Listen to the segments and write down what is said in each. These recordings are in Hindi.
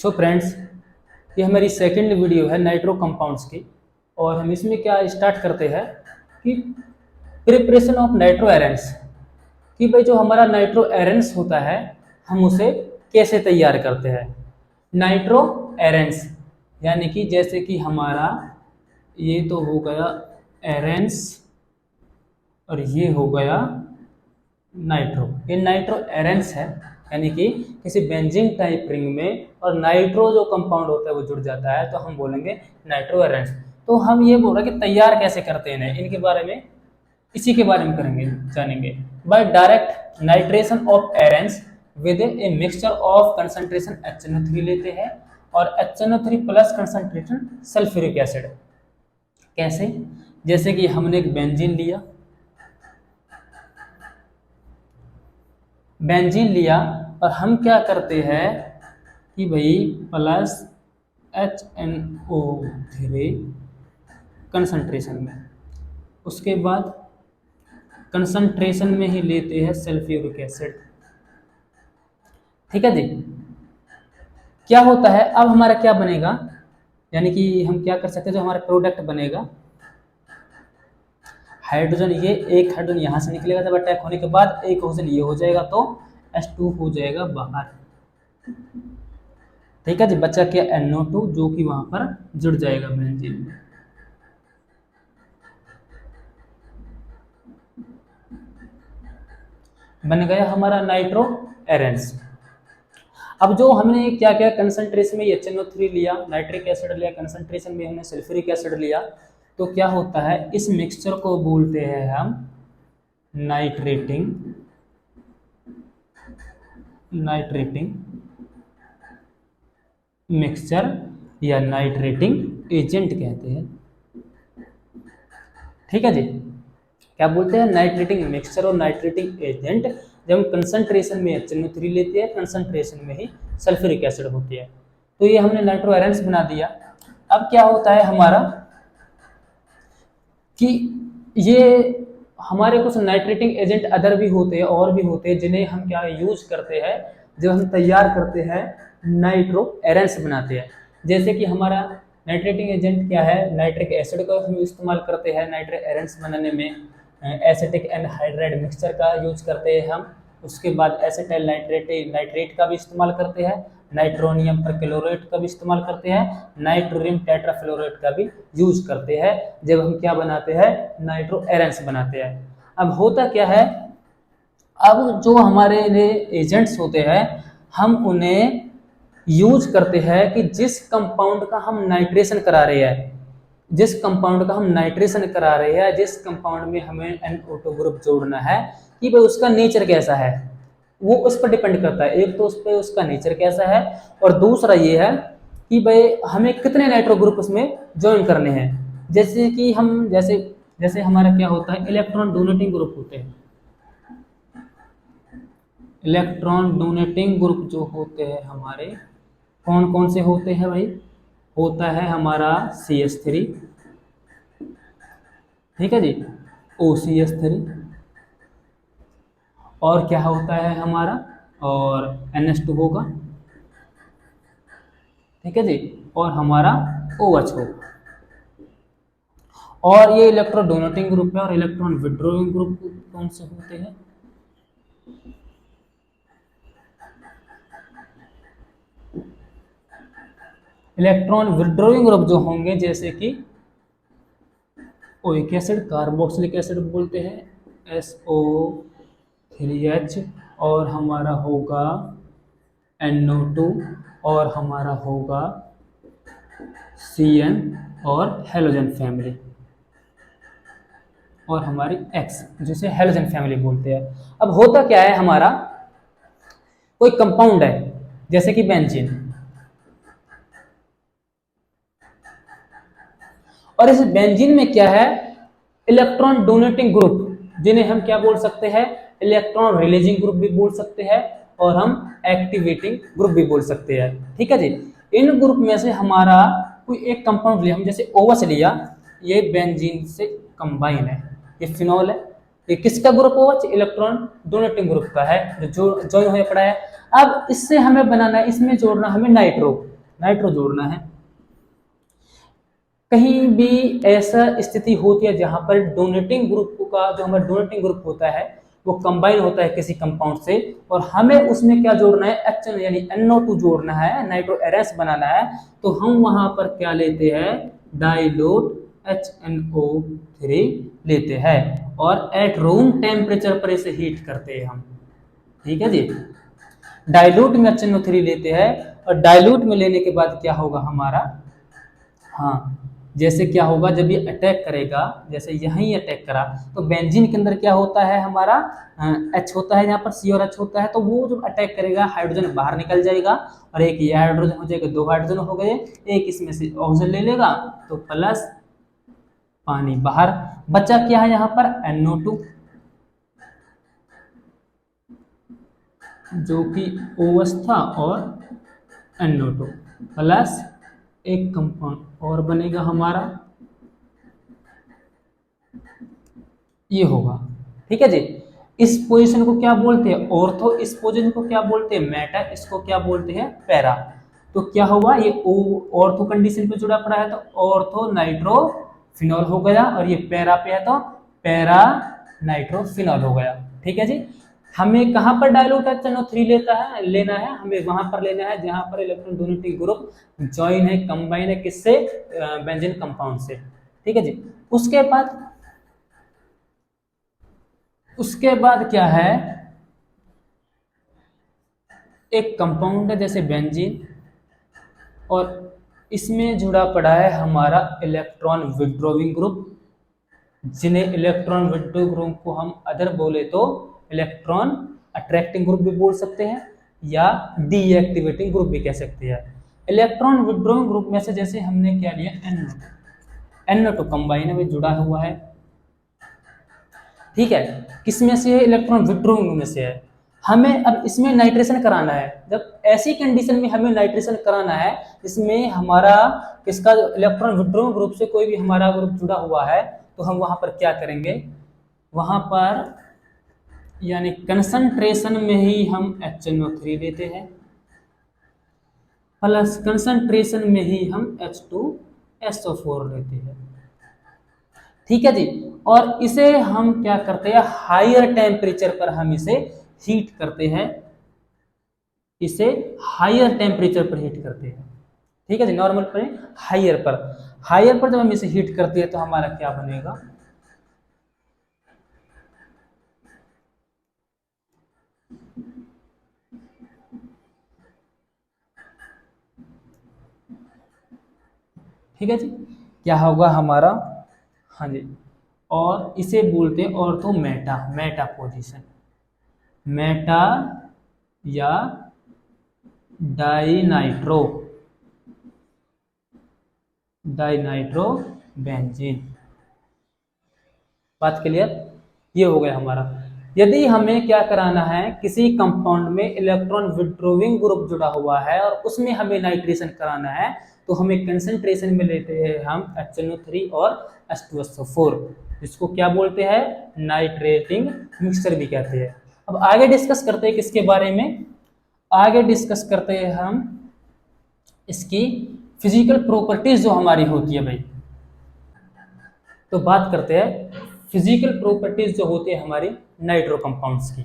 सो फ्रेंड्स, ये हमारी सेकंड वीडियो है नाइट्रो कंपाउंड्स की। और हम इसमें क्या स्टार्ट करते हैं कि प्रिपरेशन ऑफ नाइट्रो एरेंस, कि भाई जो हमारा नाइट्रो एरेंस होता है हम उसे कैसे तैयार करते हैं। नाइट्रो एरेंस यानी कि जैसे कि हमारा ये तो हो गया एरेंस और ये हो गया नाइट्रो। ये नाइट्रो एरेंस है, यानी कि किसी बेंजीन टाइप रिंग में और नाइट्रो जो कंपाउंड होता है वो जुड़ जाता है तो हम बोलेंगे नाइट्रो एरेंस। तो हम ये बोल रहे हैं कि तैयार कैसे करते हैं, इनके बारे में इसी के बारे में करेंगे, जानेंगे। By direct nitration of arenes with a mixture of concentration HNO3 लेते हैं और HNO3 plus concentration sulphuric acid. कैसे? जैसे कि हमने एक बेंजीन लिया और हम क्या करते हैं कि भाई प्लस HNO3 कंसंट्रेशन में, उसके बाद कंसंट्रेशन में ही लेते हैं सल्फ्यूरिक एसिड। ठीक है जी। क्या होता है अब हमारा क्या बनेगा, यानी कि हम क्या कर सकते हैं, जो हमारा प्रोडक्ट बनेगा हाइड्रोजन, ये एक हाइड्रोजन यहाँ से निकलेगा जब अटैक होने के बाद, एक ऑक्सीजन ये हो जाएगा तो H2 हो जाएगा बाहर। ठीक है जी। बचा क्या NO2 जो कि वहां पर जुड़ जाएगा बेंजीन में। बन गया हमारा नाइट्रो एरेंस। अब जो हमने क्या क्या कंसंट्रेशन में HNO3 लिया, नाइट्रिक एसिड लिया, कंसंट्रेशन में हमने सल्फ्यूरिक एसिड लिया, तो क्या होता है इस मिक्सचर को बोलते हैं हम नाइट्रेटिंग मिक्सचर या नाइट्रेटिंग एजेंट कहते हैं। ठीक है जी। क्या बोलते हैं? नाइट्रेटिंग मिक्सचर और नाइट्रेटिंग एजेंट। जब हम कंसंट्रेशन में HNO3 लेते हैं, कंसंट्रेशन में ही सल्फ्यूरिक एसिड होती है। तो ये हमने नाइट्रो एरेंस बना दिया। अब क्या होता है हमारा कि ये हमारे कुछ नाइट्रेटिंग एजेंट अदर भी होते हैं और भी होते हैं जिन्हें हम क्या यूज करते हैं जब हम तैयार करते हैं नाइट्रो एरेंस बनाते हैं। जैसे कि हमारा नाइट्रेटिंग एजेंट क्या है, नाइट्रिक एसिड का हम इस्तेमाल करते हैं नाइट्रो एरेंस बनाने में। एसिटिक एनहाइड्राइड मिक्सचर का यूज करते हैं हम। उसके बाद एसिटाइल नाइट्रेट का भी इस्तेमाल करते हैं, नाइट्रोनियम परक्लोरेट का भी इस्तेमाल करते हैं, नाइट्रोरियम टेट्राफ्लोरेट का भी यूज करते हैं जब हम क्या बनाते हैं, नाइट्रो एरेंस बनाते हैं। अब होता क्या है, अब जो हमारे एजेंट्स होते हैं हम उन्हें यूज करते हैं कि जिस कंपाउंड का हम नाइट्रेशन करा रहे हैं, जिस कंपाउंड में हमें NO2 ग्रुप जोड़ना है, कि भाई उसका नेचर कैसा है, वो उस पर डिपेंड करता है। एक तो उस पर उसका नेचर कैसा है और दूसरा ये है कि भाई हमें कितने नाइट्रो ग्रुप उसमें ज्वाइन करने हैं। जैसे कि हम जैसे हमारा क्या होता है, इलेक्ट्रॉन डोनेटिंग ग्रुप होते हैं। इलेक्ट्रॉन डोनेटिंग ग्रुप जो होते हैं हमारे, कौन कौन से होते हैं भाई? होता है हमारा CH3, ठीक है जी, OCH3, और क्या होता है हमारा, और NH2 होगा, ठीक है जी, और हमारा OH होगा। और ये इलेक्ट्रॉन डोनेटिंग ग्रुप है। और इलेक्ट्रॉन विड्रॉइंग ग्रुप कौन से होते हैं? इलेक्ट्रॉन विड्रॉइंग ग्रुप जो होंगे जैसे कि ओइक एसिड, कार्बोक्सिलिक एसिड बोलते हैं SO3H, और हमारा होगा NO2, और हमारा होगा CN और हेलोजन फैमिली, और हमारी X जिसे हेलोजन फैमिली बोलते हैं। अब होता क्या है, हमारा कोई कंपाउंड है जैसे कि बेंजीन, और इस बेंजीन में क्या है, इलेक्ट्रॉन डोनेटिंग ग्रुप, जिन्हें हम क्या बोल सकते हैं, इलेक्ट्रॉन रिलीजिंग ग्रुप भी बोल सकते हैं और हम एक्टिवेटिंग ग्रुप भी बोल सकते हैं। ठीक है जी। इन ग्रुप में से हमारा कोई एक कंपाउंड लिया, हम जैसे OH लिया, ये बेंजीन से कंबाइन है, ये फिनॉल है। ये किसका group OH? Electron donating group का है जो ज्वाइन हो पड़ा है। अब इससे हमें बनाना है, इसमें जोड़ना हमें नाइट्रो। नाइट्रो जोड़ना है। कहीं भी ऐसा स्थिति होती है जहां पर डोनेटिंग ग्रुप का जो हमारा डोनेटिंग ग्रुप होता है वो कंबाइन होता है किसी कंपाउंड से, और हमें उसमें क्या जोड़ना है, HN यानी NO2 जोड़ना है, नाइट्रो एरेंस बनाना है, तो हम वहां पर क्या लेते हैं, डाइल्यूट HNO3 लेते हैं और एट रूम टेम्परेचर पर इसे हीट करते हैं हम। ठीक है जी, डाइल्यूट में HNO3 लेते हैं और डाइल्यूट में लेने के बाद क्या होगा हमारा, हाँ, जैसे क्या होगा जब ये अटैक करेगा, जैसे यहीं अटैक करा तो बेंजीन के अंदर क्या होता है हमारा, H होता है, यहाँ पर C और H होता है, तो वो जब अटैक करेगा हाइड्रोजन बाहर निकल जाएगा और एक ये हाइड्रोजन हो जाएगा, 2 हाइड्रोजन हो गए, एक इसमें से ऑक्सीजन ले लेगा तो प्लस पानी बाहर, बचा क्या है यहाँ पर NO2 जो कि OH था और NO2 प्लस एक कंपाउंड और बनेगा हमारा, ये होगा। ठीक है जी, इस पोजीशन को क्या बोलते हैं ऑर्थो, इस पोजीशन को क्या बोलते हैं मेटा, इसको क्या बोलते हैं पैरा। तो क्या हुआ, ये ऑर्थो कंडीशन पे जुड़ा पड़ा है तो ऑर्थो नाइट्रोफिनॉल हो गया, और ये पैरा पे है तो पैरा नाइट्रोफिनॉल हो गया। ठीक है जी, हमें कहां पर डाइल्यूट HNO3 लेना है, हमें वहां पर लेना है जहां पर इलेक्ट्रॉन डोनेटिंग ग्रुप ज्वाइन है, कंबाइन है, किससे, बेंजीन कंपाउंड से। ठीक है जी, उसके बाद क्या है, एक कंपाउंड है जैसे बेंजीन और इसमें जुड़ा पड़ा है हमारा इलेक्ट्रॉन विड्रॉइंग ग्रुप, जिन्हें इलेक्ट्रॉन विड्रॉइंग ग्रुप को हम अदर बोले तो इलेक्ट्रॉन अट्रैक्टिंग ग्रुप भी बोल सकते हैं या डीएक्टिवेटिंग ग्रुप भी कह सकते हैं। इलेक्ट्रॉन विड्रॉइंग ग्रुप में से जैसे हमने क्या लिया, NO2 कंबाइन में जुड़ा हुआ है। ठीक है, किसमें से है, इलेक्ट्रॉन विड्रॉइंग में से है। हमें अब इसमें नाइट्रेशन कराना है, जब ऐसी कंडीशन में हमें नाइट्रेशन कराना है इसमें हमारा किसका इलेक्ट्रॉन विड्रॉइंग ग्रुप से कोई भी हमारा ग्रुप जुड़ा हुआ है, तो हम वहां पर क्या करेंगे, वहां पर यानी कंसंट्रेशन में ही हम HNO3 लेते हैं प्लस कंसंट्रेशन में ही हम H2SO4 लेते हैं। ठीक है जी, और इसे हम क्या करते हैं, हायर टेम्परेचर पर हम इसे हीट करते हैं, इसे हायर टेम्परेचर पर हीट करते हैं। ठीक है जी, नॉर्मल पर हायर पर जब हम इसे हीट करते हैं तो हमारा क्या बनेगा, ठीक है जी, क्या होगा हमारा, हाँ जी, और इसे बोलते हैं ऑर्थो मेटा पोजीशन, मेटा या डाइनाइट्रो बेंजीन। बात क्लियर, ये हो गया हमारा। यदि हमें क्या कराना है, किसी कंपाउंड में इलेक्ट्रॉन विड्रॉइंग ग्रुप जुड़ा हुआ है और उसमें हमें नाइट्रेशन कराना है, तो हमें कंसंट्रेशन में लेते हैं हम HNO3 और H2SO4, इसको क्या बोलते हैं, नाइट्रेटिंग मिक्सचर भी कहते हैं। अब आगे डिस्कस करते हैं किसके बारे में, आगे डिस्कस करते हैं हम इसकी फिजिकल प्रॉपर्टीज जो हमारी होती है भाई। तो बात करते हैं फिजिकल प्रॉपर्टीज जो होती है हमारी नाइट्रो कंपाउंड्स की।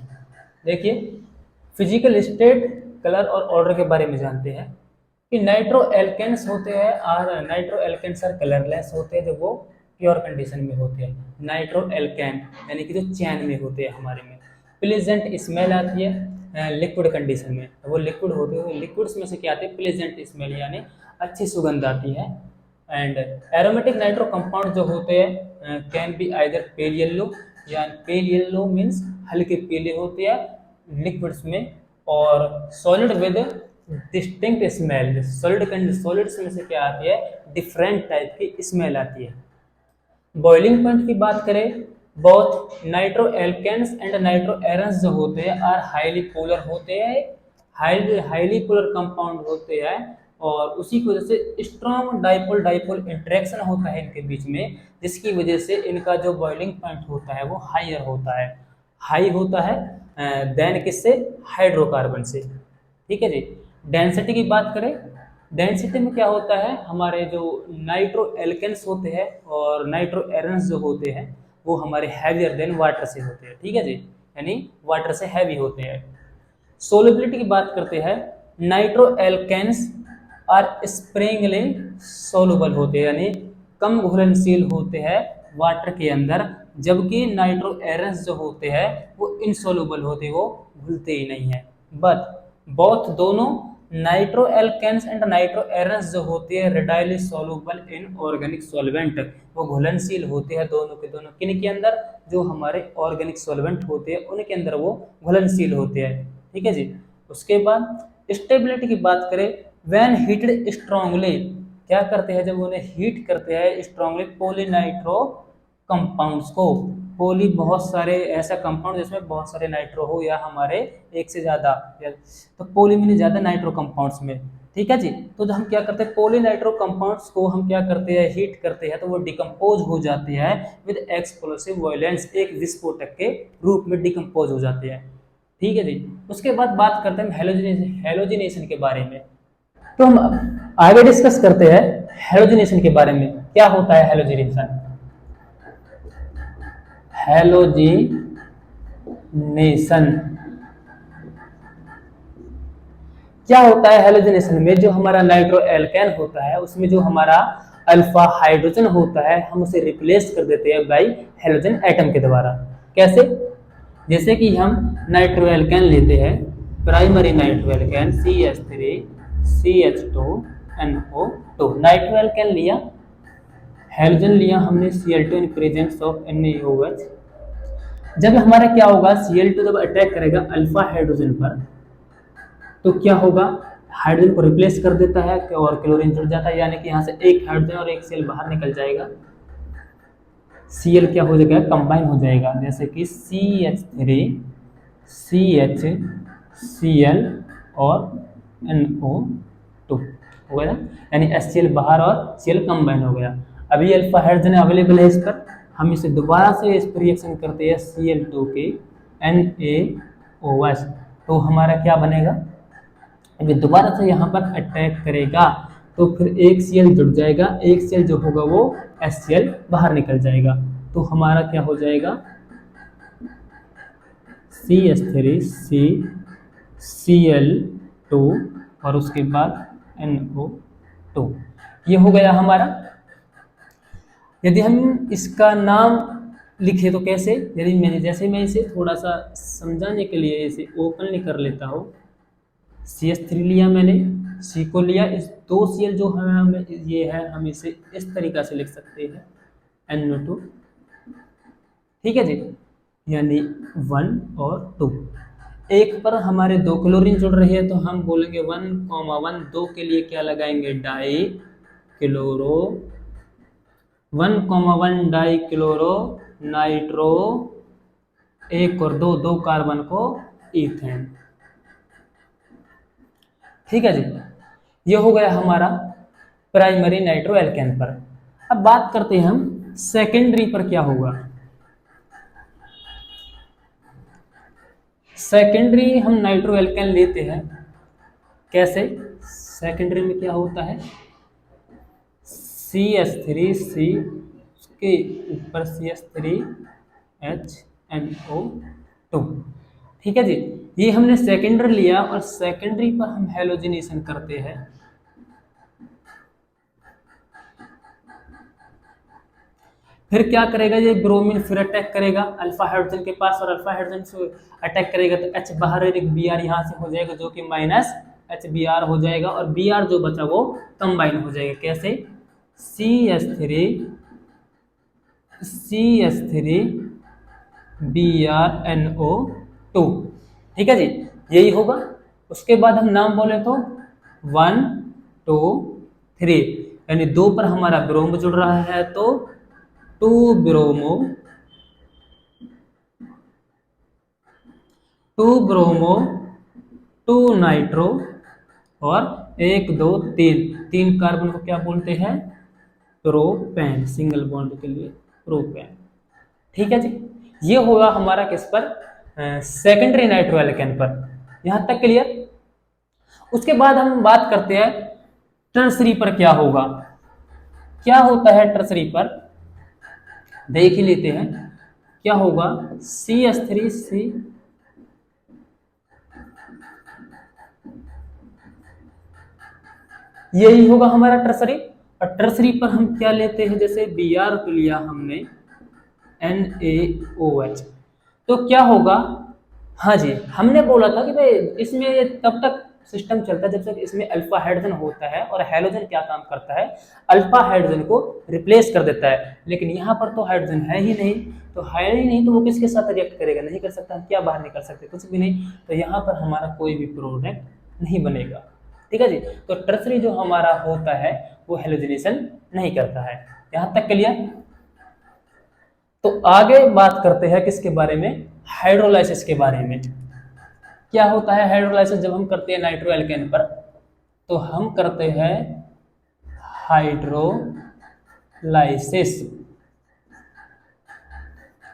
देखिए, फिजिकल स्टेट, कलर और ऑर्डर के बारे में जानते हैं कि नाइट्रो एल्केन्स होते हैं और नाइट्रो एल्केन्स आर कलरलेस होते हैं जब वो प्योर कंडीशन में होते हैं। नाइट्रो एल्केन यानी कि जो चैन में होते हैं हमारे में, प्लेजेंट स्मेल आती है लिक्विड कंडीशन में, वो लिक्विड होते हैं, लिक्विड्स में से क्या आते हैं, प्लेजेंट स्मेल यानी अच्छी सुगंध आती है। एंड एरोमेटिक नाइट्रो कंपाउंड जो होते हैं can be either pale yellow, या पेल येलो मीन्स हल्के पीले होते हैं लिक्विड्स में, और solid with distinct smell, solids में से क्या आती है, डिफरेंट टाइप की स्मेल आती है। बॉइलिंग पॉइंट की बात करें, both nitro alkanes and nitro arenes जो होते हैं आर हाईली पोलर होते हैं, हाईली पोलर कंपाउंड होते हैं, और उसी की वजह से स्ट्रॉन्ग डाइपोल इंटरेक्शन होता है इनके बीच में, जिसकी वजह से इनका जो बॉइलिंग पॉइंट होता है वो हाई होता है देन किससे, हाइड्रोकार्बन से। ठीक है जी, डेंसिटी की बात करें डेंसिटी में क्या होता है, हमारे जो नाइट्रो एल्केन्स होते हैं और नाइट्रो एरेंस जो होते हैं वो हमारे हैवियर देन वाटर से होते हैं, ठीक है जी, यानी वाटर से हैवी होते हैं। सोलिबिलिटी की बात करते हैं, nitro alkanes are sparingly soluble होते हैं, यानी कम घुलनशील होते हैं वाटर के अंदर, जबकि नाइट्रो एरेंस जो होते हैं वो इनसोलुबल होते हैं, वो घुलते ही नहीं है। बट बोथ दोनों nitro alkanes and nitro arenes जो होते हैं readily soluble in organic solvent, वो घुलनशील होते हैं दोनों के दोनों, किन के अंदर, जो हमारे ऑर्गेनिक सॉल्वेंट होते हैं उनके अंदर वो घुलनशील होते हैं, ठीक है जी। उसके बाद स्टेबिलिटी की बात करें, व्हेन हीटेड स्ट्रांगली, क्या करते हैं जब उन्हें हीट करते हैं स्ट्रांगली पॉलीनाइट्रो कंपाउंड्स को, पॉली बहुत सारे ऐसा कंपाउंड जिसमें बहुत सारे नाइट्रो हो या हमारे एक से ज्यादा, तो पॉली में ज्यादा नाइट्रो कंपाउंड्स में, ठीक है जी। तो जो हम क्या करते हैं पॉली नाइट्रो कंपाउंड्स को हम क्या करते हैं हीट करते हैं तो वो डिकम्पोज हो जाते हैं विद एक्सप्लोसिव वायलेंस, एक विस्फोटक के रूप में डिकम्पोज हो जाते हैं, ठीक है जी। उसके बाद बात करते हैं हेलोजिनेशन के बारे में। तो हम आगे डिस्कस करते हैं हेलोजिनेशन के बारे में। क्या होता है हेलोजिनेशन? हेलोजिनेशन क्या होता है? हेलोजिनेशन में जो हमारा नाइट्रो एल्केन होता है उसमें जो हमारा अल्फा हाइड्रोजन होता है हम उसे रिप्लेस कर देते हैं बाई हेलोजन एटम के द्वारा। कैसे? जैसे कि हम नाइट्रो एल्केन लेते हैं, primary nitro alkene CH3CH2NO2, nitro alkene लिया, हेलोजन लिया हमने Cl2 in presence of NaOH। जब हमारा क्या होगा Cl2 जब अटैक करेगा अल्फा हाइड्रोजन पर तो क्या होगा, हाइड्रोजन को रिप्लेस कर देता है और क्लोरीन जुड़ जाता है, यानी कि यहाँ से एक हाइड्रोजन और एक Cl बाहर निकल जाएगा, Cl क्या हो जाएगा कंबाइन हो जाएगा, जैसे कि CH3CHCl और NO2 हो गया, यानी HCl बाहर और Cl कंबाइन हो गया। अभी अल्फा हाइड्रोजन अवेलेबल है इस पर, हम इसे दोबारा से इस पर रिएक्शन करते हैं Cl2 के NaOH, तो हमारा क्या बनेगा, अभी दोबारा से यहाँ पर अटैक करेगा तो फिर एक Cl जुड़ जाएगा, एक Cl जो होगा वो HCl बाहर निकल जाएगा, तो हमारा क्या हो जाएगा CH3CCl2 और उसके बाद NO2, ये हो गया हमारा। यदि हम इसका नाम लिखे तो कैसे, यदि जैसे मैं इसे थोड़ा सा समझाने के लिए इसे ओपनली कर लेता हूँ, CH3 लिया मैंने, C को लिया, इस दो Cl जो हमें ये है हम इसे इस तरीका से लिख सकते हैं NO2, ठीक है जी, यानी 1 और 2। एक पर हमारे दो क्लोरीन जुड़ रही है तो हम बोलेंगे 1,1, 2 के लिए क्या लगाएंगे die chloro, 1,1 die chloro nitro, एक और दो कार्बन को इथेन, ठीक है जी। ये हो गया हमारा प्राइमरी नाइट्रो एल्केन पर। अब बात करते हैं हम सेकेंडरी पर क्या होगा। सेकेंडरी हम नाइट्रो एल्केन लेते हैं, कैसे? सेकेंडरी में क्या होता है CH3C के ऊपर CH3HNO2, ठीक है जी। ये हमने सेकेंडरी लिया और सेकेंडरी पर हम हेलोजिनेशन करते हैं, फिर क्या करेगा ये ब्रोमीन फिर अटैक करेगा अल्फा हाइड्रोजन के पास और अल्फा हाइड्रोजन से अटैक करेगा तो H बाहर एक Br यहाँ से हो जाएगा जो कि -HBr हो जाएगा और Br जो बचा वो कंबाइन हो जाएगा, कैसे? CH3BrNO2, ठीक है जी, यही होगा। उसके बाद हम नाम बोले तो 1 2 3, यानी 2 पर हमारा ब्रोम जुड़ रहा है तो 2 ब्रोमो 2 नाइट्रो और 1 2 3 कार्बन को क्या बोलते हैं प्रोपेन, सिंगल बॉन्ड के लिए प्रोपेन, ठीक है जी। ये होगा हमारा किस पर सेकेंडरी नाइट्रो एल्केन पर, यहां तक क्लियर। उसके बाद हम बात करते हैं टर्सरी पर क्या होगा, क्या होता है टर्सरी पर, देख ही लेते हैं क्या होगा। CH3C यही होगा हमारा टर्सरी। और टर्सरी पर हम क्या लेते हैं, जैसे Br को लिया हमने NaOH, तो क्या होगा। हाँ जी, हमने बोला था कि भाई इसमें ये तब तक सिस्टम चलता है जब तक इसमें अल्फा हाइड्रोजन होता है, और हैलोजन क्या काम करता है, अल्फा हाइड्रोजन को रिप्लेस कर देता है। लेकिन यहाँ पर तो हाइड्रोजन है ही नहीं, तो है ही नहीं तो वो किसके साथ रिएक्ट करेगा, नहीं कर सकता। हम क्या बाहर निकल सकते, कुछ भी नहीं। तो यहाँ पर हमारा कोई भी प्रोडक्ट नहीं बनेगा। ठीक है जी। तो टर्सरी जो हमारा होता है वो हेलोजनेशन नहीं करता है। यहाँ तक क्लियर। तो आगे बात करते हैं किसके बारे में, हाइड्रोलाइसिस के बारे में। क्या होता है हाइड्रोलाइसिस, जब हम करते हैं नाइट्रो एल्केन पर, तो हम करते हैं हाइड्रोलाइसिस।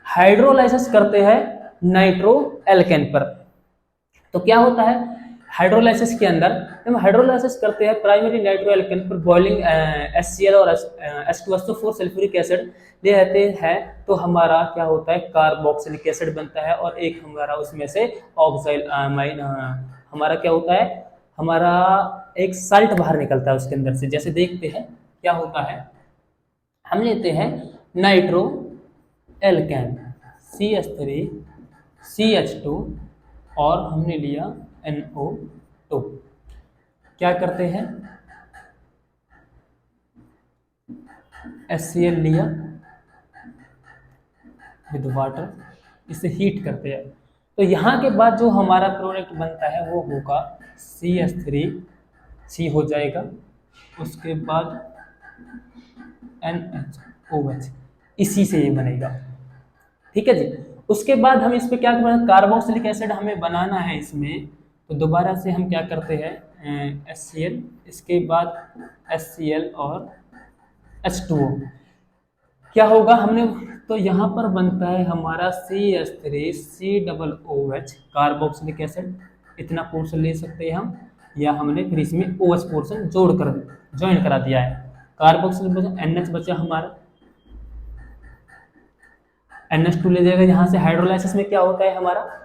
हाइड्रोलाइसिस करते हैं नाइट्रो एल्केन पर। तो क्या होता है हाइड्रोलाइसिस के अंदर, जब हाइड्रोलाइसिस करते हैं प्राइमरी नाइट्रो एल्केन पर बॉइलिंग HCl और H2SO4 सल्फ्यूरिक एसिड ले आते हैं, तो हमारा क्या होता है कार्बोक्सिलिक एसिड बनता है, और एक हमारा उसमें से ऑक्साइल अमाइन हमारा क्या होता है, हमारा एक साल्ट बाहर निकलता है उसके अंदर से। जैसे देखते हैं क्या होता है, हम लेते हैं नाइट्रो एल्केन CH3 CH2 और हमने लिया NO2। क्या करते हैं, HCl लिया विद वाटर, इसे हीट करते हैं। तो यहाँ के बाद जो हमारा प्रोडक्ट बनता है वो होगा CH3C हो जाएगा, उसके बाद NHOH, इसी से ये बनेगा। ठीक है जी। उसके बाद हम इस पे क्या करना, कार्बोक्सिलिक एसिड हमें बनाना है इसमें, तो दोबारा से हम क्या करते हैं HCl, इसके बाद HCl और H2O। क्या होगा हमने, तो यहाँ पर बनता है हमारा CH3COOH कार्बोक्सिलिक एसिड, इतना पोर्शन ले सकते हैं हम, या हमने फिर इसमें OH पोर्शन जोड़कर ज्वाइन करा दिया है। कार्बोक्सिलिक NH बचा हमारा, NH2 ले जाएगा। यहाँ से हाइड्रोलाइसिस में क्या होता है हमारा,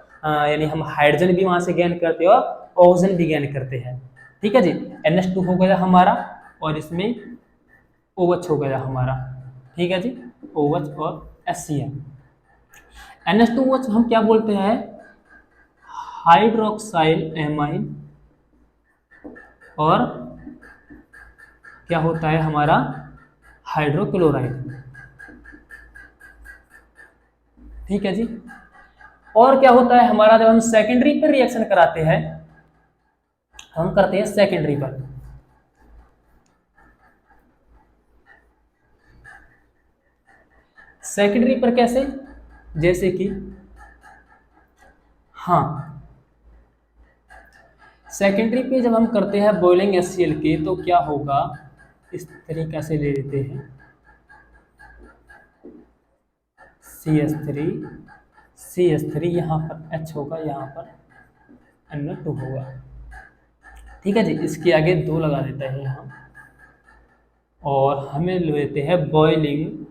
यानी हम हाइड्रोजन भी वहां से गेन करते हैं और ऑक्सीजन भी गेन करते हैं। ठीक है जी। NH2 हो गया हमारा, और इसमें OH हो गया हमारा। ठीक है जी, OH और HCl। NH2OH हम क्या बोलते हैं, हाइड्रोक्साइल एमाइन, और क्या होता है हमारा हाइड्रोक्लोराइड। ठीक है जी। और क्या होता है हमारा, जब हम सेकेंडरी पर रिएक्शन कराते हैं, हम करते हैं सेकेंडरी पर। सेकेंडरी पर कैसे, जैसे कि हाँ, सेकेंडरी पे जब हम करते हैं बॉइलिंग HCl के, तो क्या होगा, इस तरीके से ले लेते हैं CH3 यहाँ पर H होगा, यहाँ पर NO2 होगा। ठीक है जी। इसके आगे 2 लगा देते हैं हम, और हमें लेते हैं बॉइलिंग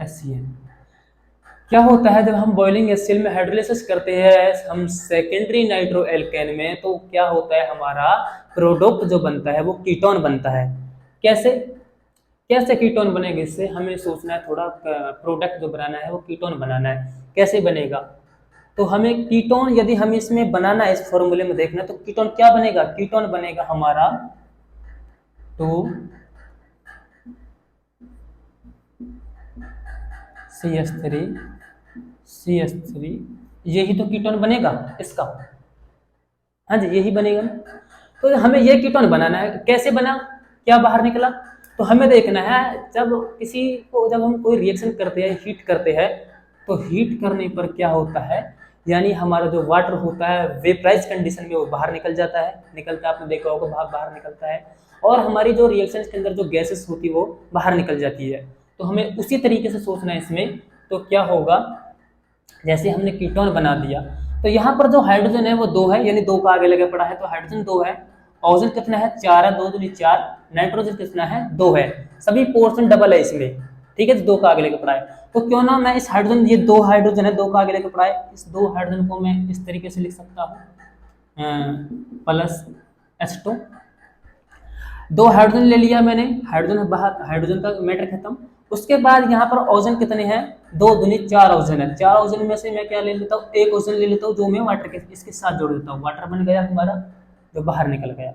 HCl। क्या होता है जब हम बॉइलिंग HCl में हाइड्रोलाइसिस करते हैं हम सेकेंडरी नाइट्रो एल्केन में, तो क्या होता है हमारा प्रोडक्ट जो बनता है वो कीटोन बनता है। कैसे कैसे कीटोन बनेगा, इससे हमें सोचना है थोड़ा। प्रोडक्ट जो बनाना है वो कीटोन बनाना है, कैसे बनेगा, तो हमें कीटोन यदि हमें इसमें बनाना है, इस फॉर्मूले में देखना, तो कीटोन क्या बनेगा, कीटोन बनेगा हमारा 2CH3 यही तो कीटोन बनेगा इसका। हाँ जी, यही बनेगा। तो हमें ये कीटोन बनाना है, कैसे बना, क्या बाहर निकला, तो हमें देखना है जब किसी को, जब हम कोई रिएक्शन करते हैं, हीट करते हैं, तो हीट करने पर क्या होता है, यानी हमारा जो वाटर होता है वेपराइज कंडीशन में वो बाहर निकल जाता है, निकलता है, आपने देखा होगा बाहर निकलता है, और हमारी जो रिएक्शन के अंदर जो गैसेस होती है वो बाहर निकल जाती है। तो हमें उसी तरीके से सोचना है इसमें। तो क्या होगा, जैसे हमने कीटोन बना दिया, तो यहाँ पर जो हाइड्रोजन है वो 2 है, यानी 2 का आगे लगे पड़ा है, तो हाइड्रोजन 2 है, ऑक्सीजन कितना है 4 है, 2 दूनी 4, नाइट्रोजन कितना है 2 है, सभी पोर्शन डबल है इसमें, ठीक है, 2 का आगे लेके पढ़ा है। तो क्यों ना मैं इस हाइड्रोजन, ये 2 हाइड्रोजन है, 2 का आगे लेके पढ़ा है, इस 2 हाइड्रोजन को मैं इस तरीके से लिख सकता हूँ प्लस H2, 2 हाइड्रोजन ले लिया मैंने, हाइड्रोजन बाहर, हाइड्रोजन का मैटर खत्म। उसके बाद यहाँ पर ऑक्सीजन कितने हैं 2 दूनी 4 ऑक्सीजन है, 4 ऑक्सीजन में से मैं क्या ले लेता हूँ, एक ऑक्सीजन ले लेता हूँ जो मैं वाटर के इसके साथ जोड़ देता हूँ, वाटर बन गया हमारा जो बाहर निकल गया।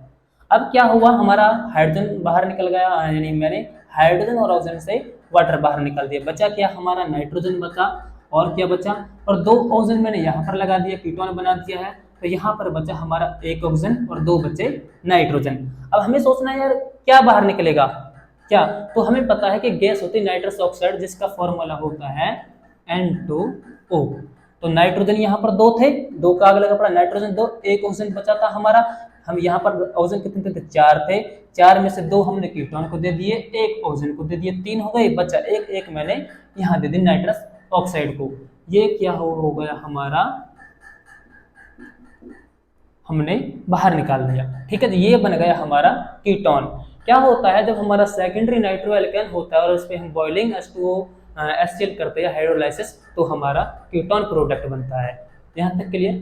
अब क्या हुआ, हमारा हाइड्रोजन बाहर निकल गया, यानी मैंने हाइड्रोजन और ऑक्सीजन से वाटर बाहर निकाल दिया, बचा क्या हमारा नाइट्रोजन बचा, और क्या बचा, और 2 ऑक्सीजन मैंने यहाँ पर लगा दिया, कीटोन बना दिया है, तो यहाँ पर बचा हमारा एक ऑक्सीजन और 2 बचे नाइट्रोजन। अब हमें सोचना है यार क्या बाहर निकलेगा, क्या, तो हमें पता है कि गैस होती है नाइट्रस ऑक्साइड जिसका फॉर्मूला होता है N2O। तो नाइट्रोजन यहाँ पर 2 थे, 2 का आगे लगा पड़ा, नाइट्रोजन 2, एक ऑक्सीजन बचा था हमारा, हम यहाँ पर ऑक्सीजन कितने थे 4 थे, 4 में से 2 हमने कीटोन को दे दिए, एक ऑक्सीजन को दे दिए, 3 हो गए, बचा एक मैंने यहाँ दे दी नाइट्रस ऑक्साइड को। ये क्या हो गया हमारा, हमने बाहर निकाल दिया, ठीक है, तो ये बन गया हमारा कीटोन। क्या होता है जब हमारा सेकेंडरी नाइट्रो एल्केन होता है और उस पर हम बॉइलिंग H2O HCl करते हैं हाइड्रोलाइसिस, तो हमारा कीटोन प्रोडक्ट बनता है। यहां तक क्लियर।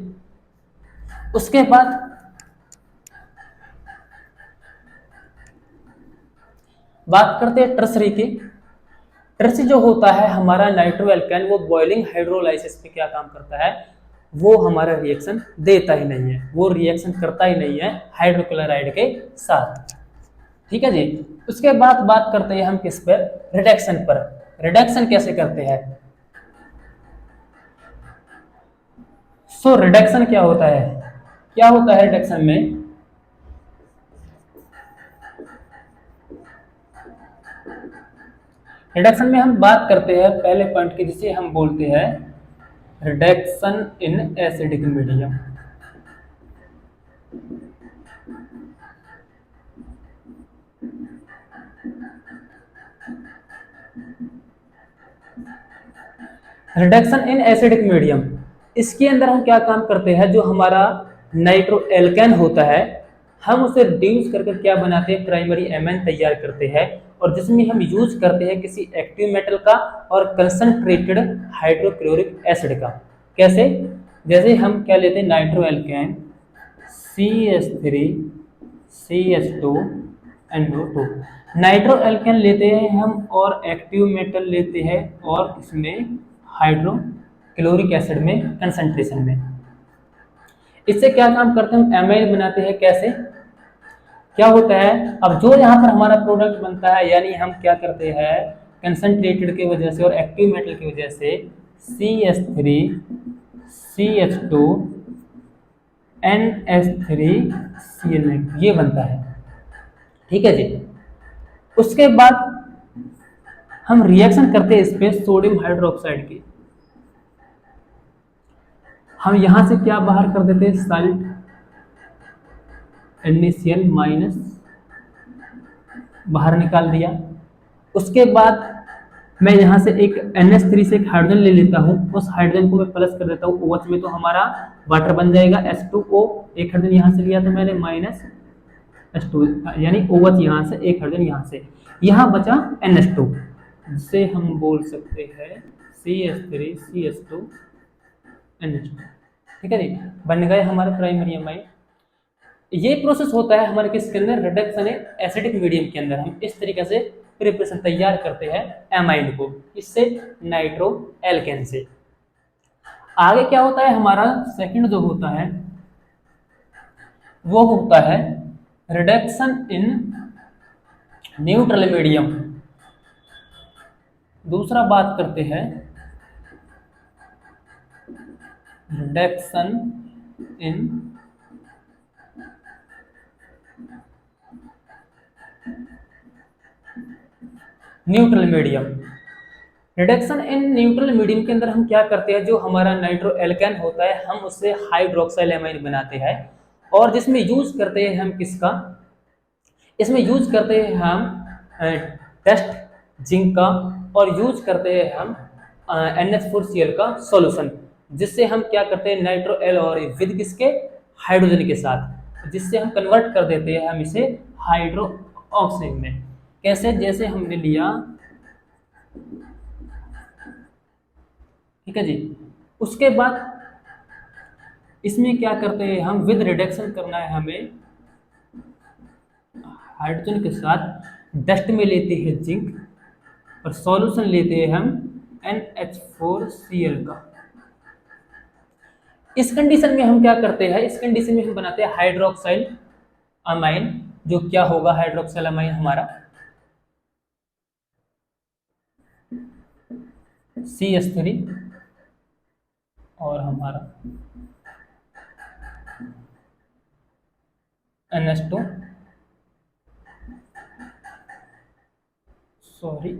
उसके बाद बात करते हैं टर्सरी की। टर्सरी जो होता है हमारा नाइट्रो एल्केन, वो बॉइलिंग हाइड्रोलाइसिस पे क्या काम करता है, वो हमारा रिएक्शन देता ही नहीं है, वो रिएक्शन करता ही नहीं है हाइड्रोक्लोराइड के साथ, ठीक है जी। उसके बाद बात करते हैं हम किस पर, रिडक्शन पर। रिडक्शन कैसे करते हैं, सो रिडक्शन क्या होता है, क्या होता है रिडक्शन में, रिडक्शन में हम बात करते हैं पहले पॉइंट की जिसे हम बोलते हैं reduction in acidic medium. Reduction in acidic medium, इसके अंदर हम क्या काम करते हैं, जो हमारा नाइट्रो एल्केन होता है हम उसे रिड्यूस करके क्या बनाते हैं, प्राइमरी एमएन तैयार करते हैं, और जिसमें हम यूज करते हैं किसी एक्टिव मेटल का और कंसंट्रेटेड हाइड्रोक्लोरिक एसिड का। कैसे, जैसे हम क्या लेते हैं nitro alkene CH3 CH2 NO2, nitro alkene लेते हैं हम और एक्टिव मेटल लेते हैं और इसमें हाइड्रोक्लोरिक एसिड में कंसंट्रेशन में, इससे क्या काम करते हैं हम एमाइड बनाते हैं। कैसे, क्या होता है, अब जो यहाँ पर हमारा प्रोडक्ट बनता है, यानी हम क्या करते हैं कंसंट्रेटेड की वजह से और एक्टिव मेटल की वजह से CH3 CH2 NH3Cl ये बनता है, ठीक है जी। उसके बाद हम रिएक्शन करते हैं इस पे सोडियम हाइड्रोक्साइड की, हम यहां से क्या बाहर कर देते हैं साल्ट NaCl माइनस बाहर निकाल दिया। उसके बाद मैं यहाँ से एक NH3 से एक हाइड्रोजन ले लेता हूँ, उस हाइड्रोजन को मैं प्लस कर देता हूँ OH में, तो हमारा वाटर बन जाएगा H2O, एक हाइड्रोजन यहाँ से लिया तो मैंने माइनस H2, यानी OH यहाँ से, एक हाइड्रोजन यहाँ से, यहाँ बचा NH2 जिसे हम बोल सकते हैं CH3 CH2 NH2, ठीक है जी, बन गए हमारे प्राइमरी एमाइड। ये प्रोसेस होता है हमारे किसके अंदर, रिडक्शन एसिडिक मीडियम के अंदर। हम इस तरीके से प्रिपरेशन तैयार करते हैं एमाइड को, इससे नाइट्रो एल्केन से। आगे क्या होता है हमारा सेकंड जो होता है वो होता है रिडक्शन इन न्यूट्रल मीडियम। दूसरा बात करते हैं reduction in neutral medium. Reduction in neutral medium के अंदर हम क्या करते हैं, जो हमारा नाइट्रो एल्केन होता है हम उससे हाइड्रोक्साइल एमाइन बनाते हैं, और जिसमें यूज करते हैं हम किसका, इसमें यूज करते हैं हम टेस्ट जिंक का, और यूज करते हैं हम NH4Cl का सॉल्यूशन, जिससे हम क्या करते हैं नाइट्रो एल और विद किसके हाइड्रोजन के साथ, जिससे हम कन्वर्ट कर देते हैं हम इसे हाइड्रो ऑक्साइड में। कैसे? जैसे हमने लिया, ठीक है जी, उसके बाद इसमें क्या करते हैं हम, विद रिडक्शन करना है हमें हाइड्रोजन के साथ, डस्ट में लेते हैं जिंक और सॉल्यूशन लेते हैं हम NH4Cl का। इस कंडीशन में हम क्या करते हैं, इस कंडीशन में हम बनाते हैं हाइड्रोक्साइल अमाइन। जो क्या होगा हाइड्रोक्साइल अमाइन हमारा CH3 और हमारा NH2 सॉरी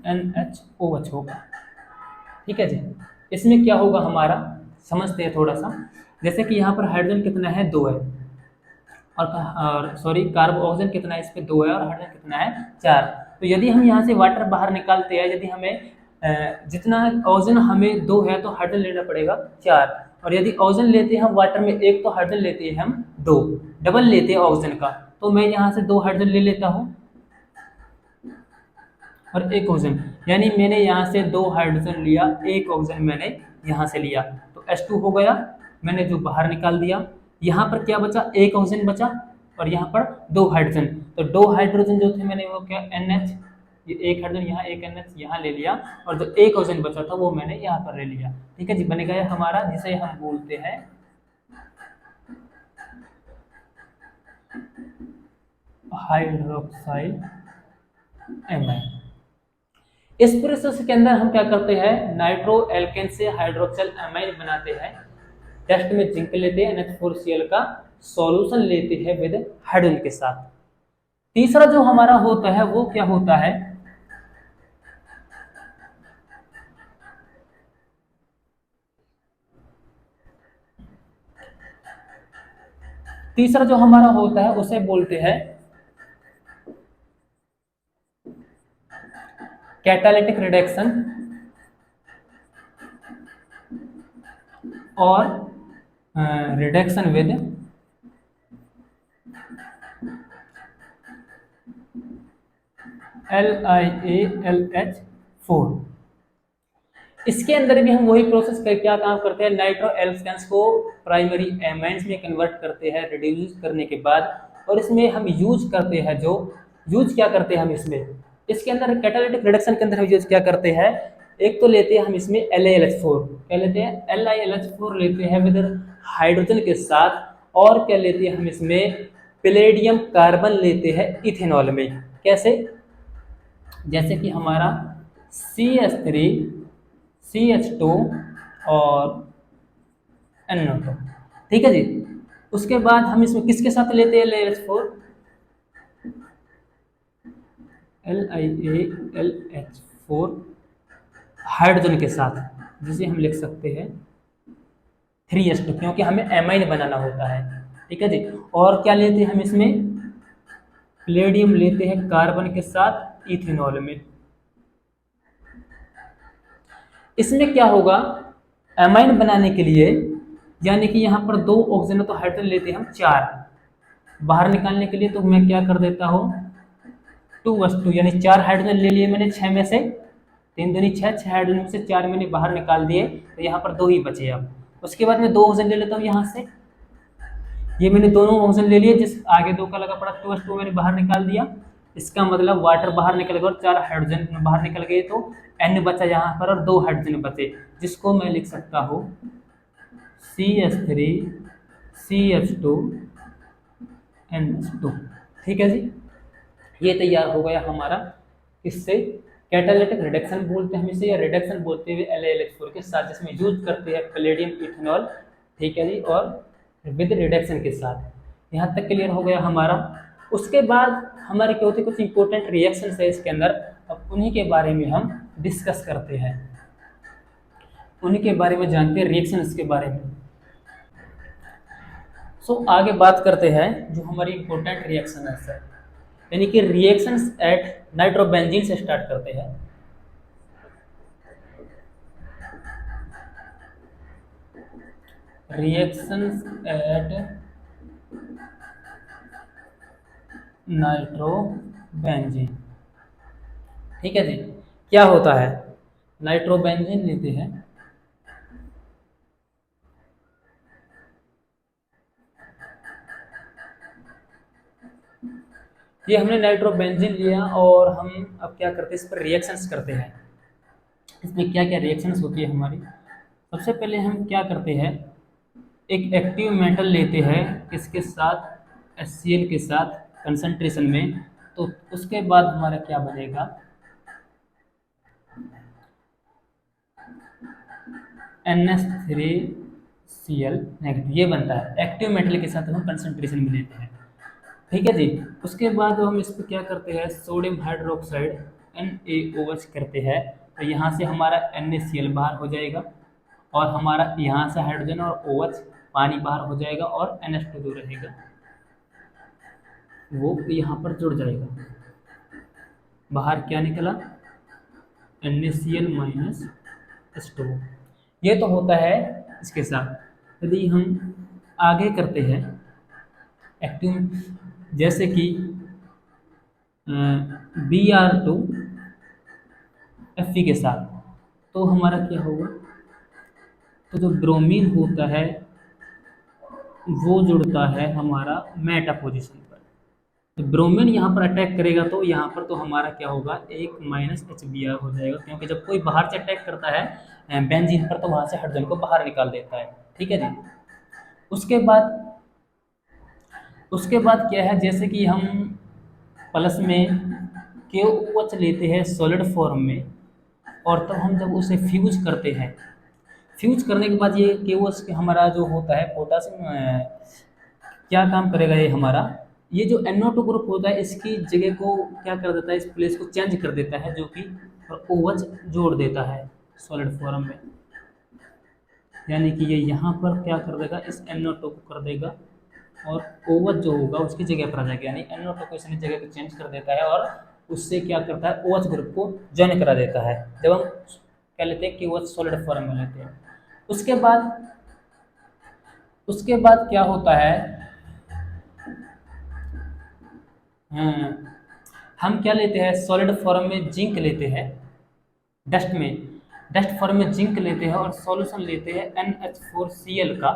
NHOH होगा। ठीक है जी। इसमें क्या होगा हमारा, समझते हैं थोड़ा सा। जैसे कि यहाँ पर हाइड्रोजन कितना है, 2 है, और सॉरी कार्बन ऑक्सीजन कितना है, इस पे 2 है, और हाइड्रोजन कितना है, 4। तो यदि हम यहाँ से वाटर बाहर निकालते हैं, यदि हमें जितना ऑक्सीजन हमें 2 है तो हाइड्रोजन लेना पड़ेगा 4, और यदि ऑक्सीजन लेते हैं हम वाटर में 1 तो हाइड्रोजन लेते हैं हम 2, डबल लेते हैं ऑक्सीजन का। तो मैं यहाँ से 2 हाइड्रोजन ले लेता हूँ और 1 ऑक्सीजन, यानी मैंने यहाँ से 2 हाइड्रोजन लिया, 1 ऑक्सीजन मैंने यहाँ से लिया, तो H2 हो गया, मैंने जो बाहर निकाल दिया। यहाँ पर क्या बचा, 1 ऑक्सीजन बचा, और यहाँ पर 2 हाइड्रोजन। तो 2 हाइड्रोजन जो थे मैंने वो क्या, NH, ये 1 हाइड्रोजन यहाँ, 1 NH यहाँ ले लिया, और जो 1 ऑक्सीजन बचा था वो मैंने यहाँ पर ले लिया। ठीक है जी, बन गया हमारा जिसे हम बोलते हैं हाइड्रोक्साइल एमाइन। इस प्रोसेस के अंदर हम क्या करते हैं, नाइट्रो एल्केन से हाइड्रोक्साइल एमाइन बनाते हैं। टेस्ट में जिंक लेते हैं, NH4Cl का सॉल्यूशन लेते हैं विद हाइड्रोजन के साथ। तीसरा जो हमारा होता है वो क्या होता है, तीसरा जो हमारा होता है उसे बोलते हैं कैटालिटिक रिडक्शन और रिडक्शन विद LiAlH4। इसके अंदर भी हम वही प्रोसेस कर क्या काम करते हैं, नाइट्रो एल्केन्स को प्राइमरी एमाइन्स में कन्वर्ट करते हैं रिड्यूस करने के बाद, और इसमें हम यूज करते हैं जो यूज क्या करते हैं हम इसके अंदर कैटालिटिक रिडक्शन के अंदर हम यूज क्या करते हैं, एक तो लेते हैं हम इसमें LiLH4, क्या लेते हैं, LiLH4 लेते हैं विद हाइड्रोजन के साथ, और क्या लेते हैं हम इसमें पैलेडियम कार्बन लेते हैं इथेनॉल में। कैसे? जैसे कि हमारा CH3 CH2 और NO2। ठीक है जी। उसके बाद हम इसमें किसके साथ लेते हैं LiLH4, LiAlH4 हाइड्रोजन के साथ, जिसे हम लिख सकते हैं 3s2, क्योंकि हमें एमाइन बनाना होता है। ठीक है जी। और क्या लेते हैं हम इसमें, पैलेडियम लेते हैं कार्बन के साथ इथेनॉल में। इसमें क्या होगा, एमाइन बनाने के लिए, यानी कि यहाँ पर 2 ऑक्सीजन तो हाइड्रोजन लेते हैं हम 4, बाहर निकालने के लिए तो मैं क्या कर देता हूँ 2s2, यानी 4 हाइड्रोजन ले लिए मैंने 6 में से, 3 दूनी 6, 6 हाइड्रोजन में से 4 मैंने बाहर निकाल दिए, तो यहाँ पर 2 ही बचे। अब उसके बाद मैं 2 ऑक्सीजन ले लेता हूँ यहाँ से, ये मैंने दोनों ऑक्सीजन ले लिए, जिस आगे 2 का लगा पड़ा 2s2 मैंने बाहर निकाल दिया। इसका मतलब वाटर बाहर निकल गया और 4 हाइड्रोजन बाहर निकल गए, तो N बचा यहाँ पर और 2 हाइड्रोजन बचे, जिसको मैं लिख सकता हूँ CH3 CH2 NH2। ठीक है जी। ये तैयार हो गया हमारा, इससे कैटालिटिक रिडक्शन बोलते हैं हम इसे, या रिडक्शन बोलते हुए LiLH4 के साथ, जिसमें यूज करते हैं पैलेडियम इथेनॉल। ठीक है जी, और विद रिडक्शन के साथ। यहाँ तक क्लियर हो गया हमारा। उसके बाद हमारे क्या होते हैं, कुछ इंपॉर्टेंट रिएक्शंस है इसके अंदर, अब उन्हीं के बारे में हम डिस्कस करते हैं, उन्हीं के बारे में जानते हैं, रिएक्शंस के बारे में। आगे बात करते हैं जो हमारी इंपॉर्टेंट रिएक्शन है सर, यानी कि रिएक्शंस एट नाइट्रोबेंजीन से स्टार्ट करते हैं। Reactions at nitrobenzene. ठीक है जी। क्या होता है, नाइट्रोबेंजीन लेते हैं, ये हमने नाइट्रोबेंजीन लिया और हम अब क्या करते हैं, इस पर रिएक्शंस करते हैं। इसमें क्या क्या रिएक्शंस होती है हमारी, सबसे पहले हम क्या करते हैं, एक एक्टिव मेटल लेते हैं किसके साथ, HCl के साथ कंसंट्रेशन में। तो उसके बाद हमारा क्या बनेगा, NH3Cl नेगेटिव, ये बनता है एक्टिव मेटल के साथ हम कंसंट्रेशन में लेते हैं। ठीक है जी। उसके बाद हम इस पर क्या करते हैं, सोडियम हाइड्रोक्साइड NaOH करते हैं। तो यहाँ से हमारा NaCl बाहर हो जाएगा और हमारा यहाँ से हाइड्रोजन और OH पानी बाहर हो जाएगा और NH2 जो रहेगा वो यहाँ पर जुड़ जाएगा। बाहर क्या निकला, NaCl माइनस H2। ये तो होता है इसके साथ। यदि हम आगे करते हैं एक्टिव, जैसे कि Br2Fe के साथ, तो हमारा क्या होगा, तो जो ब्रोमीन होता है वो जुड़ता है हमारा मेटा पोजीशन पर। तो ब्रोमीन यहाँ पर अटैक करेगा तो यहाँ पर तो हमारा क्या होगा, एक माइनस HBr हो जाएगा, क्योंकि जब कोई बाहर से अटैक करता है बेंजीन पर तो वहाँ से हाइड्रोजन को बाहर निकाल देता है। ठीक है जी। उसके बाद उसके बाद क्या है, जैसे कि हम प्लस में KOH लेते हैं सॉलिड फॉर्म में, और तब हम जब उसे फ्यूज करते हैं, फ्यूज करने के बाद ये KOH हमारा जो होता है पोटासियम, क्या काम करेगा ये हमारा, ये जो NO2 ग्रुप होता है इसकी जगह को क्या कर देता है, इस प्लेस को चेंज कर देता है, जो कि OH जोड़ देता है सॉलिड फॉर्म में। यानी कि ये यहाँ पर क्या कर देगा, इस NO2 को कर देगा और OH जो होगा उसकी जगह पर आ जाएगा। यानी NO2 को इसने जगह को चेंज कर देता है और उससे क्या करता है, OH ग्रुप को जॉइन करा देता है। जब हम क्या लेते हैं कि OH सॉलिड फॉर्म में लेते हैं। उसके बाद क्या होता है, हम क्या लेते हैं, सॉलिड फॉर्म में जिंक लेते हैं, डस्ट फॉर्म में जिंक लेते हैं और सॉल्यूशन लेते हैं NH4Cl का।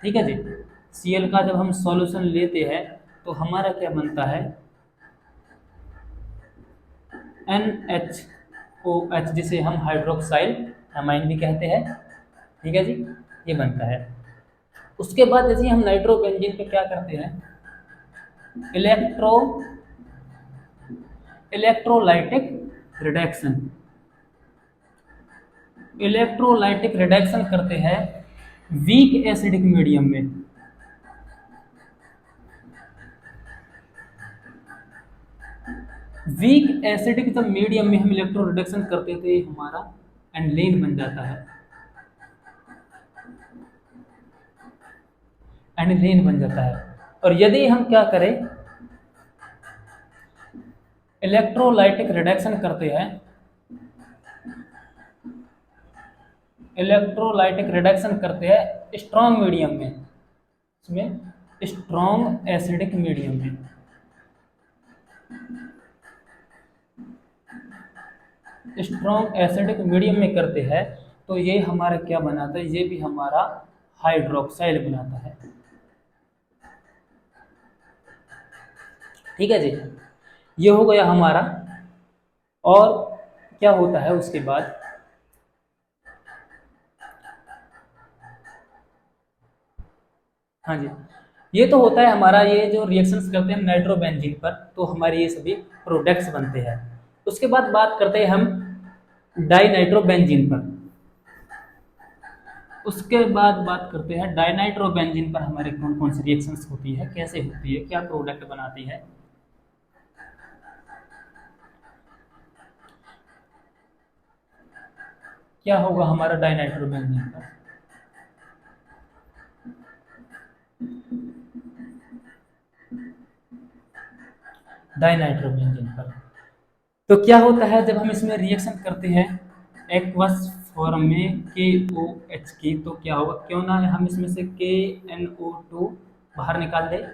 ठीक है जी। Cl का जब हम सॉल्यूशन लेते हैं तो हमारा क्या बनता है, NHOH, जिसे हम हाइड्रोक्साइल अमाइन भी कहते हैं। ठीक है जी, ये बनता है। उसके बाद जैसे हम नाइट्रोबेंजीन पे क्या करते हैं, इलेक्ट्रोलाइटिक रिडक्शन करते हैं वीक एसिडिक मीडियम में। वीक एसिडिक जब मीडियम में हम इलेक्ट्रो रिडक्शन करते थे हमारा एनलेन बन जाता है, एनिलीन बन जाता है। और यदि हम क्या करें, इलेक्ट्रोलाइटिक रिडक्शन करते हैं, स्ट्रॉन्ग मीडियम में, इसमें स्ट्रॉन्ग एसिडिक मीडियम में, स्ट्रॉन्ग एसिडिक मीडियम में करते हैं, तो ये हमारा क्या बनाता है, ये भी हमारा हाइड्रोक्साइल बनाता है। ठीक है जी, ये हो गया हमारा। और क्या होता है उसके बाद, हाँ जी, ये तो होता है हमारा, ये जो रिएक्शंस करते हैं नाइट्रोबेंजीन पर, तो हमारे ये सभी प्रोडक्ट्स बनते हैं। उसके बाद बात करते हैं हम डाइनाइट्रोबेंजीन पर। उसके बाद बात करते हैं डाइनाइट्रोबेंजीन पर हमारे कौन कौन सी रिएक्शंस होती है, कैसे होती है, क्या प्रोडक्ट बनाती है। क्या होगा हमारा डाइनाइट्रोबेंजीन पर, डाइनाइट्रोबेंजीन पर तो क्या होता है, जब हम इसमें रिएक्शन करते हैं एक्वस फॉर्म में KOH की, तो क्या होगा, क्यों ना हम इसमें से KNO2 बाहर निकाल दे,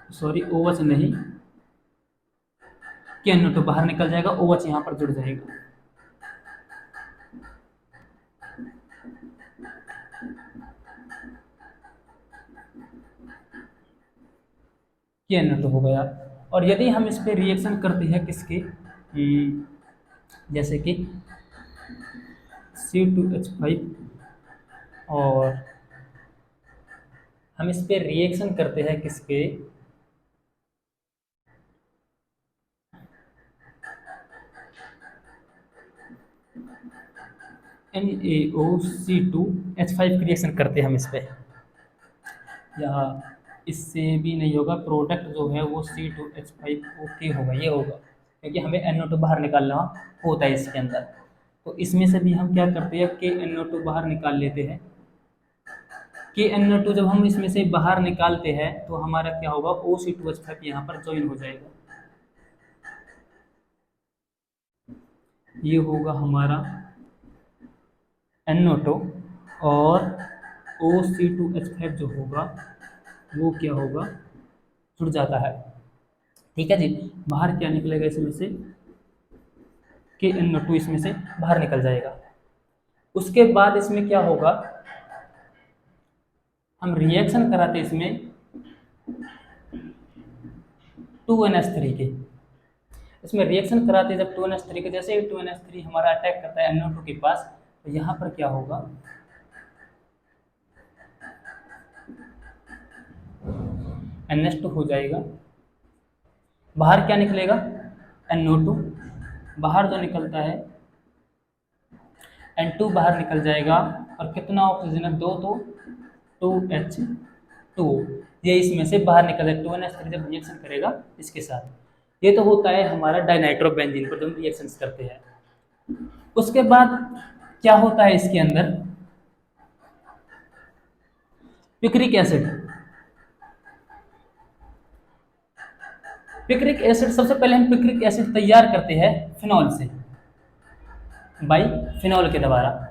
सॉरी OH नहीं, KNO2 बाहर निकल जाएगा, OH यहाँ पर जुड़ जाएगा। KNO2 हो गया। और यदि हम इस पे रिएक्शन करते हैं किसके, जैसे कि C2H5, और हम इस पे रिएक्शन करते हैं किसके, NaOC2H5 की रिएक्शन करते हैं हम इस पे, या इससे भी नहीं होगा, प्रोडक्ट जो है वो C2H5 होगा, ये होगा, क्योंकि हमें NO2 बाहर निकालना होता है इसके अंदर। तो इसमें से भी हम क्या करते हैं, KNO2 बाहर निकाल लेते हैं। KNO2 जब हम इसमें से बाहर निकालते हैं तो हमारा क्या होगा, OC2H5 यहाँ पर ज्वाइन हो जाएगा, ये होगा हमारा NO2, और OC2H5 जो होगा वो क्या होगा, जुड़ जाता है। ठीक है जी, बाहर क्या निकलेगा इसमें से, KNO2 इसमें से बाहर निकल जाएगा। उसके बाद इसमें क्या होगा, हम रिएक्शन कराते इसमें 2NH3 के, इसमें रिएक्शन कराते जब 2NH3 के, जैसे 2NH3 हमारा अटैक करता है NO2 के पास, तो यहाँ पर क्या होगा, NH2 हो जाएगा, बाहर क्या निकलेगा, NO2, बाहर जो निकलता है N2 बाहर निकल जाएगा, और कितना ऑक्सीजन है, 2, तो 2H2, ये इसमें से बाहर निकल जाएगा, 2NH3 जब रिएक्शन करेगा इसके साथ। ये तो होता है हमारा डाइनाइट्रोबेंजीन पर जो हम रिएक्शंस करते हैं। उसके बाद क्या होता है इसके अंदर, पिक्रिक एसिड। पिक्रिक एसिड, सबसे पहले हम पिक्रिक एसिड तैयार करते हैं फिनॉल से, बाई फिनॉल के द्वारा।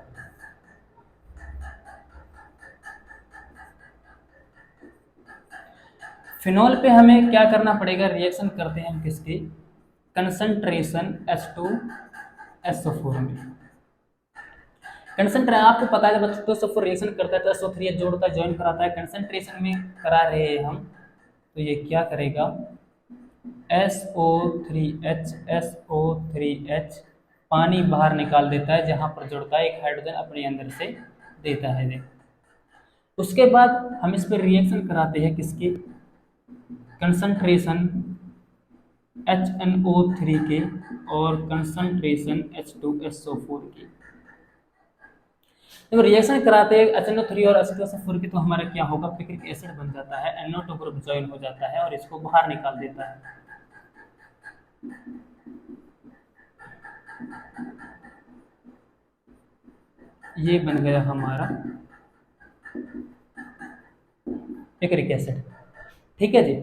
फिनॉल पे हमें क्या करना पड़ेगा, रिएक्शन करते हैं हम किसके, कंसंट्रेशन H2SO4 में। कंसंट्रेशन आपको पता है, जब H2SO4 रिएक्शन करता है तो SO3H जोड़ता है, ज्वाइन कराता है, कंसंट्रेशन में करा रहे हैं हम, तो ये क्या करेगा, SO3H पानी बाहर निकाल देता है, जहां पर जुड़ता है, एक हाइड्रोजन अपने अंदर से देता है। उसके बाद हम इस पर रिएक्शन कराते हैं किसकी, कंसंट्रेशन HNO3 के और कंसंट्रेशन H2SO4 की। जब रिएक्शन कराते हैं HNO3 और H2SO4 की, तो हमारा क्या होगा, पिक्रिक एसिड बन जाता है, NO2 ग्रुप ज्वाइन हो जाता है और इसको बाहर निकाल देता है। ये बन गया हमारा पिक्रिक एसिड। ठीक है जी,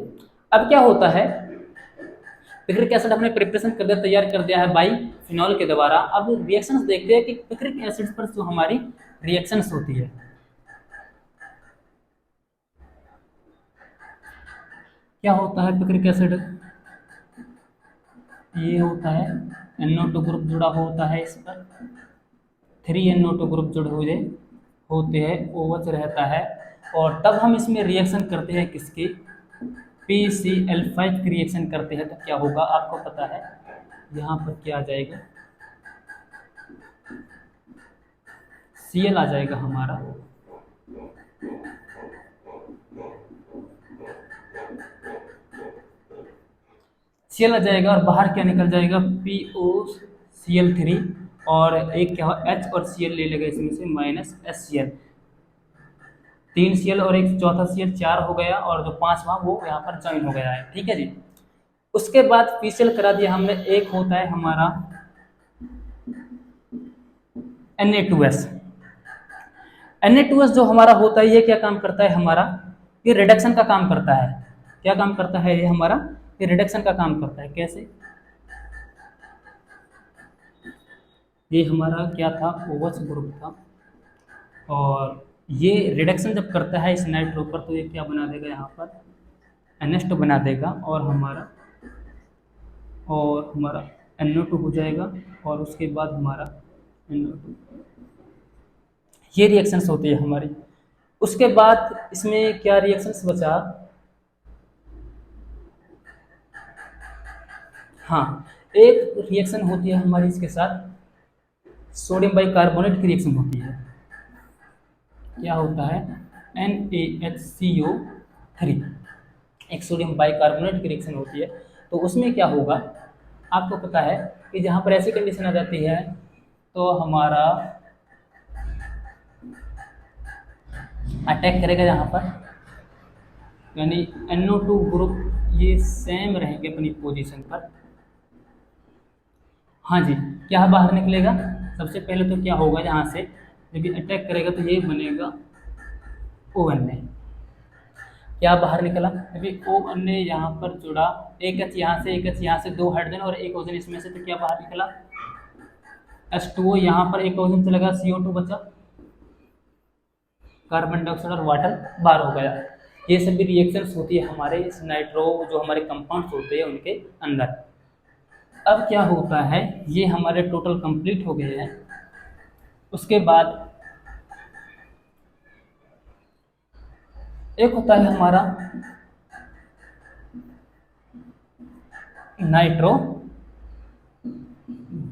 अब क्या होता है, पिक्रिक एसिड हमने प्रिपरेशन कर दिया, तैयार कर दिया है बाई फिनॉल के द्वारा। अब रिएक्शंस देखते हैं कि पिक्रिक एसिड पर जो हमारी रिएक्शंस होती है, क्या होता है, पिक्रिक एसिड ये होता है, NO2 ग्रुप जुड़ा होता है इस पर, 3NO2 ग्रुप जुड़े हुए होते हैं, OH रहता है, और तब हम इसमें रिएक्शन करते हैं किसकी, PCl5 की रिएक्शन करते हैं, तो क्या होगा आपको पता है, यहाँ पर क्या आ जाएगा, Cl आ जाएगा हमारा, Cl आ जाएगा, और बाहर क्या निकल जाएगा, POCl3, और एक क्या हो, H और Cl ले लेगा इसमें से, -HCl, 3 Cl और एक चौथा Cl, 4 हो गया, और जो 5वां वो यहाँ पर ज्वाइन हो गया है। ठीक है जी, उसके बाद PCl करा दिया हमने, एक होता है हमारा Na2S। Na2S जो हमारा होता है, ये क्या काम करता है हमारा, ये रिडक्शन का काम करता है। क्या काम करता है ये हमारा, ये रिडक्शन का काम करता है। कैसे, ये हमारा क्या था, OH ग्रुप था, और ये रिडक्शन जब करता है इस नाइट्रो पर तो ये क्या बना देगा, यहाँ पर NH2 बना देगा और हमारा NO2 हो जाएगा और उसके बाद हमारा NO2। ये रिएक्शंस होती है हमारी। उसके बाद इसमें क्या रिएक्शंस बचा, हाँ एक रिएक्शन होती है हमारी इसके साथ, सोडियम बाइकार्बोनेट की रिएक्शन होती है। क्या होता है, NaHCO3, एक सोडियम बाइकार्बोनेट की रिएक्शन होती है। तो उसमें क्या होगा, आपको पता है कि जहाँ पर ऐसी कंडीशन आ जाती है तो हमारा अटैक करेगा यहाँ पर, यानी NO2 ग्रुप ये सेम रहेंगे अपनी पोजीशन पर। हाँ जी, क्या बाहर निकलेगा, सबसे पहले तो क्या होगा, यहाँ से जब ये अटैक करेगा तो ये बनेगा ONA। क्या बाहर निकला, अभी ONA यहाँ पर जुड़ा, एक एच यहाँ से, एक एच यहाँ से, 2 हाइड्रोजन और एक ऑक्सीजन इसमें से, तो क्या बाहर निकला H2O, यहाँ पर एक ऑक्सीजन चलेगा, CO2 बचा, कार्बन डाइऑक्साइड और वाटर बाहर हो गया। ये सभी रिएक्शंस होती है हमारे इस नाइट्रो जो हमारे कंपाउंड्स होते हैं उनके अंदर। अब क्या होता है, ये हमारे टोटल कंप्लीट हो गए हैं। उसके बाद एक होता है हमारा नाइट्रो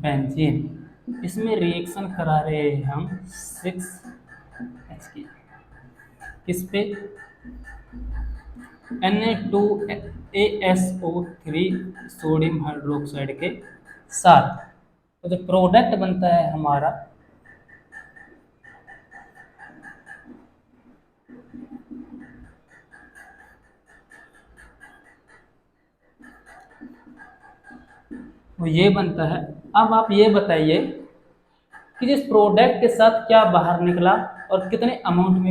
बेंजीन, इसमें रिएक्शन करा रहे हैं हम 6H की, किस पे, Na2ASO3 सोडियम हाइड्रोक्साइड के साथ। तो जो प्रोडक्ट बनता है हमारा वो ये बनता है। अब आप ये बताइए कि जिस प्रोडक्ट के साथ क्या बाहर निकला और कितने अमाउंट में